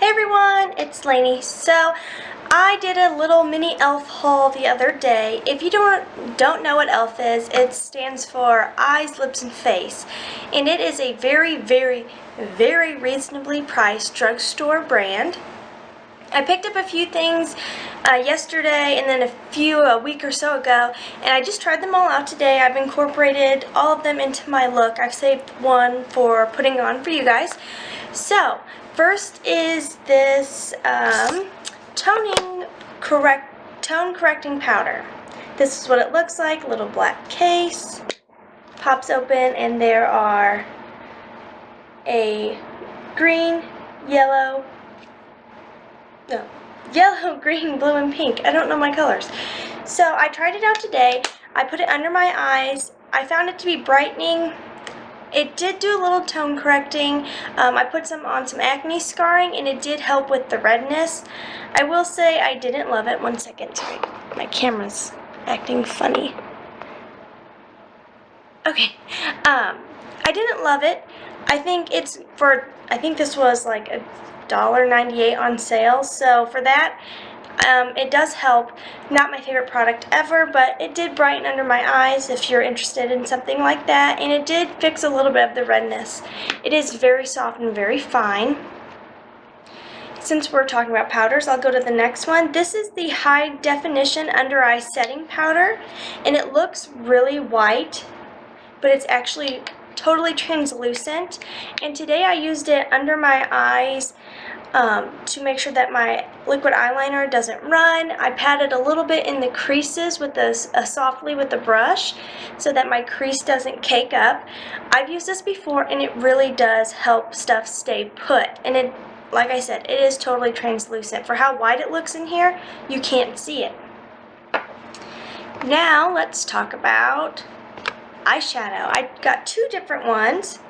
Hey everyone, it's Lainey. So I did a little mini e.l.f. haul the other day. If you don't know what e.l.f. is, it stands for eyes, lips, and face. And it is a very, very, very reasonably priced drugstore brand. I picked up a few things yesterday and then a week or so ago, and I just tried them all out today. I've incorporated all of them into my look. I've saved one for putting on for you guys. So first is this tone correcting powder. This is what it looks like. Little black case, pops open, and there are a green, yellow, green, blue, and pink. I don't know my colors. So I tried it out today. I put it under my eyes. I found it to be brightening. It did do a little tone correcting. I put some on some acne scarring, and it did help with the redness. I will say I didn't love it. One second, sorry. My camera's acting funny. Okay. I didn't love it. I think this was like $1.98 on sale. So for that, it does help. Not my favorite product ever, but it did brighten under my eyes if you're interested in something like that, and it did fix a little bit of the redness. It is very soft and very fine. Since we're talking about powders, I'll go to the next one. This is the high definition under eye setting powder, and it looks really white, but it's actually totally translucent. And today I used it under my eyes to make sure that my liquid eyeliner doesn't run. I patted a little bit in the creases with softly with the brush so that my crease doesn't cake up. I've used this before, and it really does help stuff stay put. And it, like I said, it is totally translucent. For how white it looks in here, you can't see it. Now let's talk about eyeshadow. I got two different ones.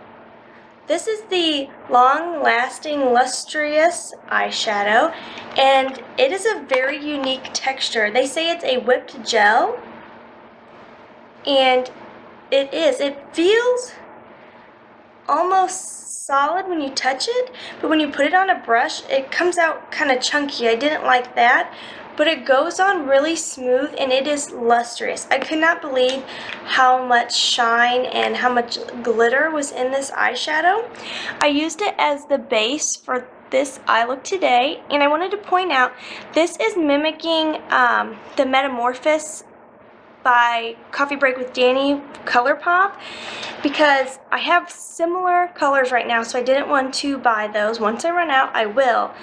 This is the long-lasting Lustrous eyeshadow, and it is a very unique texture. They say it's a whipped gel, and it is. It feels almost solid when you touch it, but when you put it on a brush, it comes out kind of chunky. I didn't like that. But it goes on really smooth, and it is lustrous. I could not believe how much shine and how much glitter was in this eyeshadow. I used it as the base for this eye look today, and I wanted to point out this is mimicking the Metamorphosis by Coffee Break with Danny Color Pop, because I have similar colors right now, so I didn't want to buy those. Once I run out, I will.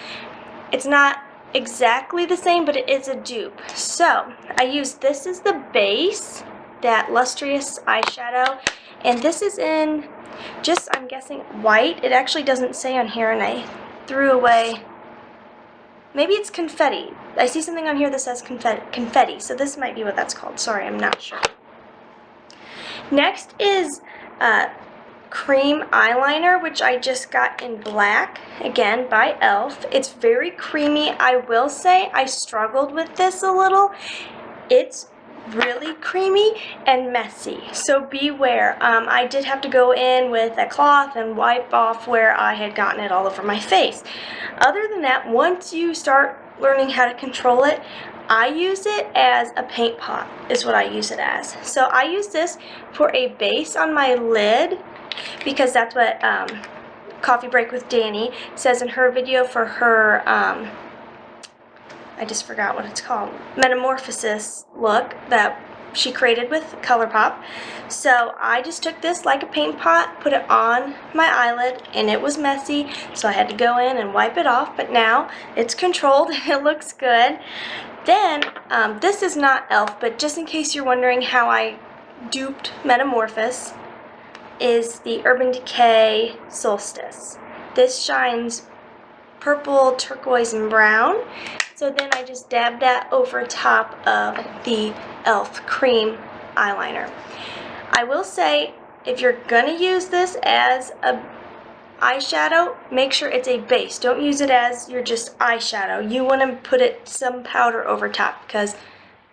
It's not exactly the same, but it is a dupe. So I used this as the base, that Lustrous eyeshadow, and this is in just, I'm guessing, white. It actually doesn't say on here, and I threw away. Maybe it's confetti. I see something on here that says confetti, so this might be what that's called. Sorry, I'm not sure. Next is cream eyeliner, which I just got in black, again by e.l.f. It's very creamy. I will say I struggled with this a little. It's really creamy and messy, so beware. I did have to go in with a cloth and wipe off where I had gotten it all over my face. Other than that, once you start learning how to control it, I use it as a paint pot is what I use it as. So I use this for a base on my lid, because that's what Coffee Break with Danny says in her video for her, I just forgot what it's called, Metamorphosis look that she created with ColourPop. So I just took this like a paint pot, put it on my eyelid, and it was messy, so I had to go in and wipe it off, but now it's controlled and it looks good. Then, this is not e.l.f., but just in case you're wondering how I duped Metamorphosis, is the Urban Decay Solstice. This shines purple, turquoise, and brown. So then I just dab that over top of the e.l.f. cream eyeliner. I will say, if you're gonna use this as a eyeshadow, make sure it's a base. Don't use it as your just eyeshadow. You want to put some powder over top, because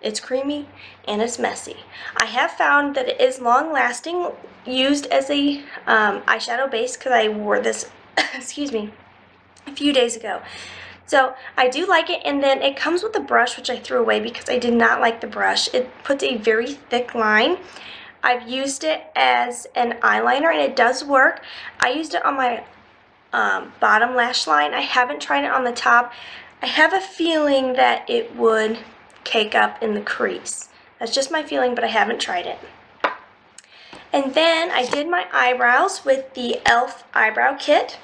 it's creamy and it's messy. I have found that it is long lasting used as a eyeshadow base, because I wore this excuse me, few days ago. So I do like it, and then it comes with a brush, which I threw away because I did not like the brush. It puts a very thick line. I've used it as an eyeliner, and it does work. I used it on my bottom lash line. I haven't tried it on the top. I have a feeling that it would cake up in the crease. That's just my feeling, but I haven't tried it. And then I did my eyebrows with the E.l.f. Eyebrow Kit.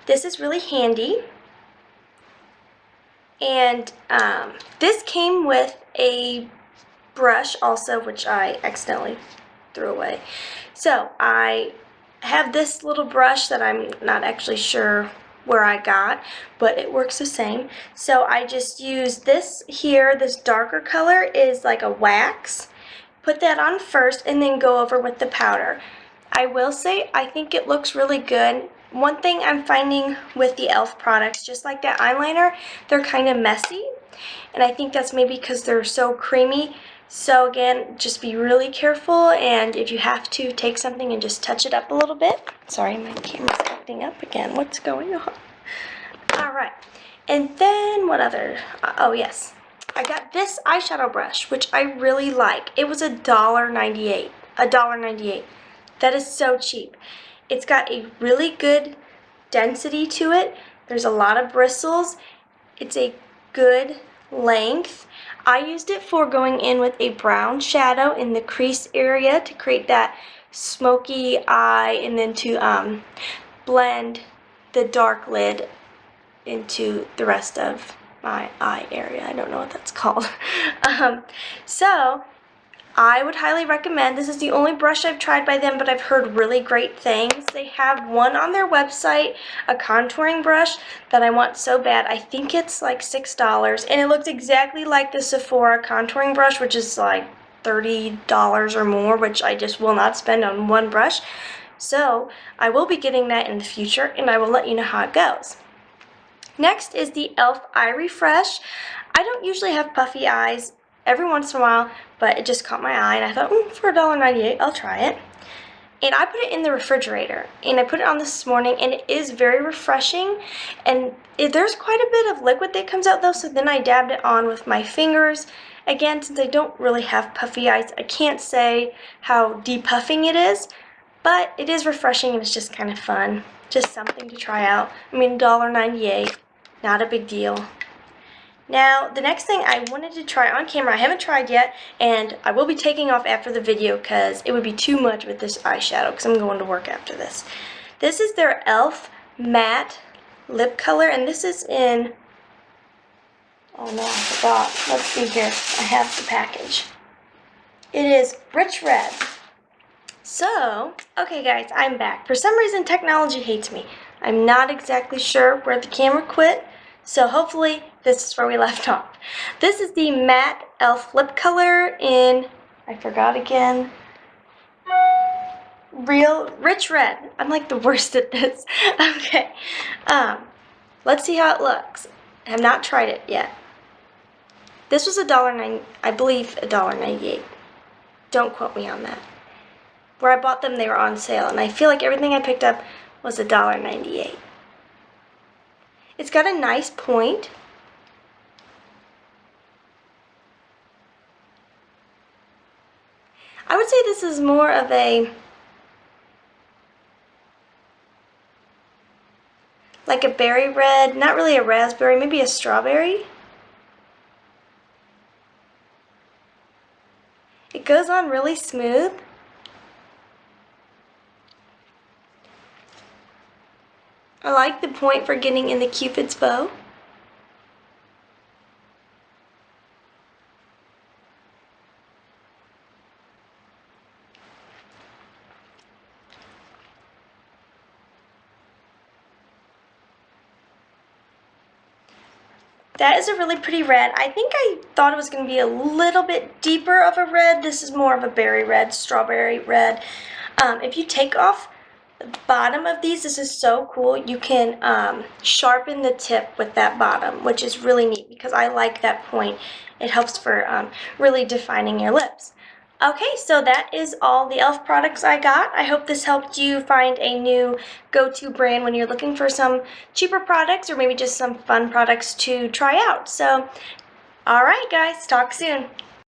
This is really handy. And this came with a brush also, which I accidentally threw away. So I have this little brush that I'm not actually sure where I got, but it works the same. So I just use this here. This darker color is like a wax. Put that on first and then go over with the powder. I will say I think it looks really good. One thing I'm finding with the E.l.f. products, just like that eyeliner, they're kind of messy. And I think that's maybe because they're so creamy. So again, just be really careful, and if you have to, take something and just touch it up a little bit. Sorry, my camera's acting up again. What's going on? Alright, and then what other? Oh yes, I got this eyeshadow brush, which I really like. It was $1.98. $1.98. That is so cheap. It's got a really good density to it. There's a lot of bristles. It's a good length. I used it for going in with a brown shadow in the crease area to create that smoky eye, and then to blend the dark lid into the rest of my eye area. I don't know what that's called. So I would highly recommend. This is the only brush I've tried by them, but I've heard really great things. They have one on their website, a contouring brush that I want so bad. I think it's like $6, and it looks exactly like the Sephora contouring brush, which is like $30 or more, which I just will not spend on one brush. So I will be getting that in the future, and I will let you know how it goes. Next is the E.l.f. Eye Refresh. I don't usually have puffy eyes. Every once in a while, but it just caught my eye, and I thought, for $1.98, I'll try it. And I put it in the refrigerator, and I put it on this morning, and it is very refreshing, and there's quite a bit of liquid that comes out though, so then I dabbed it on with my fingers. Again, since I don't really have puffy eyes, I can't say how depuffing it is, but it is refreshing, and it's just kind of fun. Just something to try out. I mean, $1.98, not a big deal. Now, the next thing I wanted to try on camera, I haven't tried yet, and I will be taking off after the video because it would be too much with this eyeshadow because I'm going to work after this. This is their E.l.f. Matte Lip Color, and this is in, oh no, I forgot. Let's see here. I have the package. It is Rich Red. So, okay guys, I'm back. For some reason, technology hates me. I'm not exactly sure where the camera quit, so hopefully this is where we left off. This is the Matte E.l.f. Lip Color in, I forgot again, Rich Red. I'm like the worst at this. Okay, let's see how it looks. I have not tried it yet. This was $1.09, I believe $1.98. Don't quote me on that. Where I bought them, they were on sale, and I feel like everything I picked up was $1.98. It's got a nice point. I would say this is more of a, like a berry red, not really a raspberry, maybe a strawberry. It goes on really smooth. I like the point for getting in the Cupid's bow. That is a really pretty red. I think I thought it was going to be a little bit deeper of a red. This is more of a berry red, strawberry red. If you take off the bottom of these, this is so cool. You can sharpen the tip with that bottom, which is really neat because I like that point. It helps for really defining your lips. Okay, so that is all the e.l.f. products I got. I hope this helped you find a new go-to brand when you're looking for some cheaper products or maybe just some fun products to try out. So, all right, guys, talk soon.